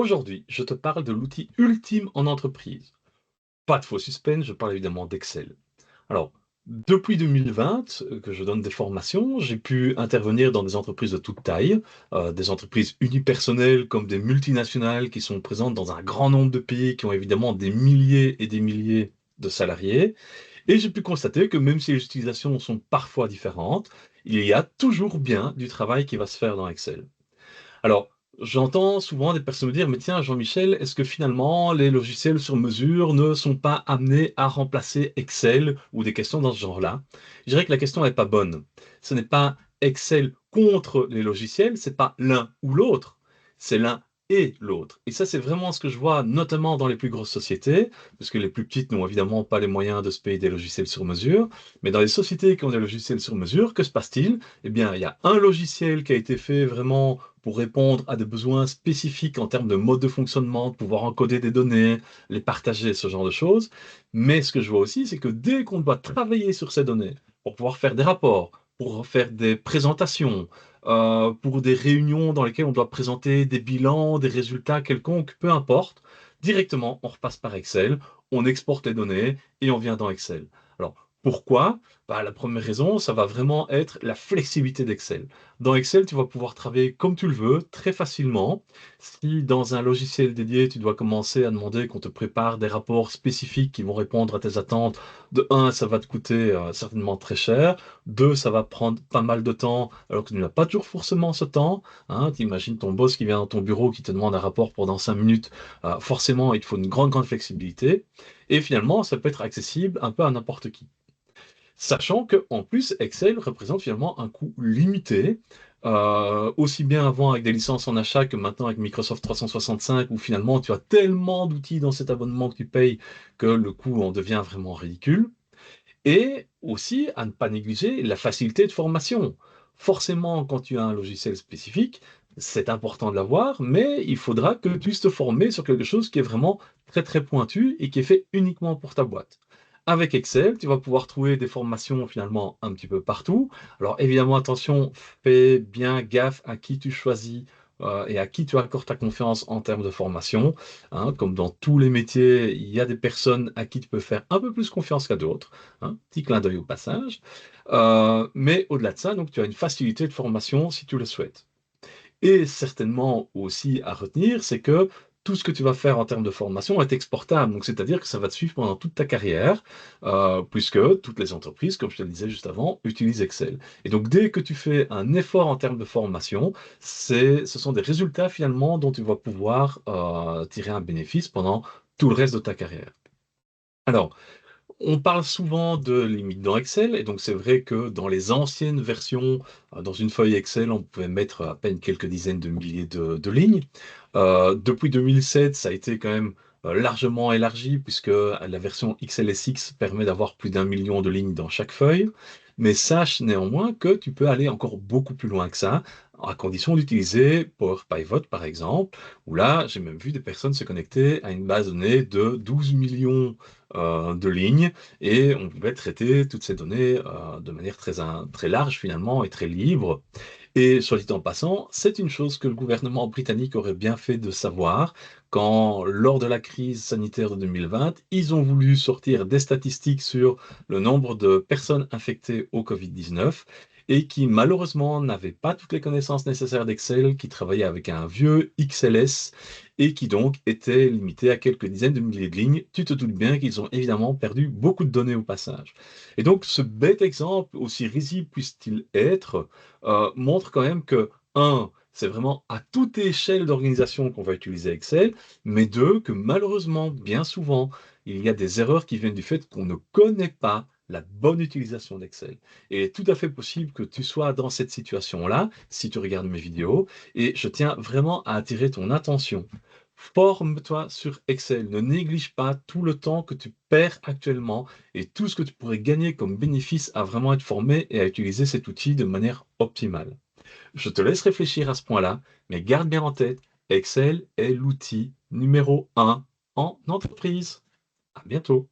Aujourd'hui, je te parle de l'outil ultime en entreprise. Pas de faux suspense, je parle évidemment d'Excel. Alors, depuis 2020 que je donne des formations, j'ai pu intervenir dans des entreprises de toute taille, des entreprises unipersonnelles comme des multinationales qui sont présentes dans un grand nombre de pays, qui ont évidemment des milliers et des milliers de salariés. Et j'ai pu constater que même si les utilisations sont parfois différentes, il y a toujours bien du travail qui va se faire dans Excel. Alors, j'entends souvent des personnes me dire: «Mais tiens, Jean-Michel, est-ce que finalement les logiciels sur mesure ne sont pas amenés à remplacer Excel?» ou des questions dans ce genre-là. Je dirais que la question n'est pas bonne. Ce n'est pas Excel contre les logiciels, c'est pas l'un ou l'autre, c'est l'un et l'autre. Et ça, c'est vraiment ce que je vois notamment dans les plus grosses sociétés, parce que les plus petites n'ont évidemment pas les moyens de se payer des logiciels sur mesure. Mais dans les sociétés qui ont des logiciels sur mesure, que se passe-t-il? Eh bien, il y a un logiciel qui a été fait vraiment pour répondre à des besoins spécifiques en termes de mode de fonctionnement, de pouvoir encoder des données, les partager, ce genre de choses. Mais ce que je vois aussi, c'est que dès qu'on doit travailler sur ces données pour pouvoir faire des rapports, pour faire des présentations, pour des réunions dans lesquelles on doit présenter des bilans, des résultats quelconques, peu importe, directement, on repasse par Excel, on exporte les données et on vient dans Excel. Alors, pourquoi? Bah, la première raison, ça va vraiment être la flexibilité d'Excel. Dans Excel, tu vas pouvoir travailler comme tu le veux, très facilement. Si dans un logiciel dédié, tu dois commencer à demander qu'on te prépare des rapports spécifiques qui vont répondre à tes attentes, de un, ça va te coûter certainement très cher. Deux, ça va prendre pas mal de temps, alors que tu n'as pas toujours forcément ce temps. Hein. Tu imagines ton boss qui vient dans ton bureau, qui te demande un rapport pendant 5 minutes. Forcément, il te faut une grande, grande flexibilité. Et finalement, ça peut être accessible un peu à n'importe qui. Sachant qu'en plus, Excel représente finalement un coût limité, aussi bien avant avec des licences en achat que maintenant avec Microsoft 365, où finalement tu as tellement d'outils dans cet abonnement que tu payes que le coût en devient vraiment ridicule. Et aussi, à ne pas négliger, la facilité de formation. Forcément, quand tu as un logiciel spécifique, c'est important de l'avoir, mais il faudra que tu puisses te former sur quelque chose qui est vraiment très très pointu et qui est fait uniquement pour ta boîte. Avec Excel, tu vas pouvoir trouver des formations finalement un petit peu partout. Alors évidemment, attention, fais bien gaffe à qui tu choisis et à qui tu accordes ta confiance en termes de formation. Hein. Comme dans tous les métiers, il y a des personnes à qui tu peux faire un peu plus confiance qu'à d'autres. Hein. Petit clin d'œil au passage. Mais au-delà de ça, donc, tu as une facilité de formation si tu le souhaites. Et certainement aussi à retenir, c'est que tout ce que tu vas faire en termes de formation est exportable. Donc, c'est-à-dire que ça va te suivre pendant toute ta carrière, puisque toutes les entreprises, comme je te le disais juste avant, utilisent Excel. Et donc, dès que tu fais un effort en termes de formation, ce sont des résultats finalement dont tu vas pouvoir tirer un bénéfice pendant tout le reste de ta carrière. Alors, on parle souvent de limites dans Excel, et donc c'est vrai que dans les anciennes versions, dans une feuille Excel, on pouvait mettre à peine quelques dizaines de milliers de lignes. Depuis 2007, ça a été quand même largement élargi, puisque la version XLSX permet d'avoir plus d'un million de lignes dans chaque feuille. Mais sache néanmoins que tu peux aller encore beaucoup plus loin que ça, à condition d'utiliser Power Pivot par exemple, où là, j'ai même vu des personnes se connecter à une base de données de 12 millions de lignes, et on pouvait traiter toutes ces données de manière très large finalement et très libre. Et soit dit en passant, c'est une chose que le gouvernement britannique aurait bien fait de savoir quand, lors de la crise sanitaire de 2020, ils ont voulu sortir des statistiques sur le nombre de personnes infectées au Covid-19 et qui malheureusement n'avaient pas toutes les connaissances nécessaires d'Excel, qui travaillaient avec un vieux XLS et qui donc étaient limités à quelques dizaines de milliers de lignes. Tu te doutes bien qu'ils ont évidemment perdu beaucoup de données au passage. Et donc ce bête exemple, aussi risible puisse-t-il être, montre quand même que, un, c'est vraiment à toute échelle d'organisation qu'on va utiliser Excel, mais deux, que malheureusement, bien souvent, il y a des erreurs qui viennent du fait qu'on ne connaît pas la bonne utilisation d'Excel. Et il est tout à fait possible que tu sois dans cette situation-là, si tu regardes mes vidéos, et je tiens vraiment à attirer ton attention. Forme-toi sur Excel, ne néglige pas tout le temps que tu perds actuellement et tout ce que tu pourrais gagner comme bénéfice à vraiment être formé et à utiliser cet outil de manière optimale. Je te laisse réfléchir à ce point-là, mais garde bien en tête, Excel est l'outil numéro un en entreprise. À bientôt.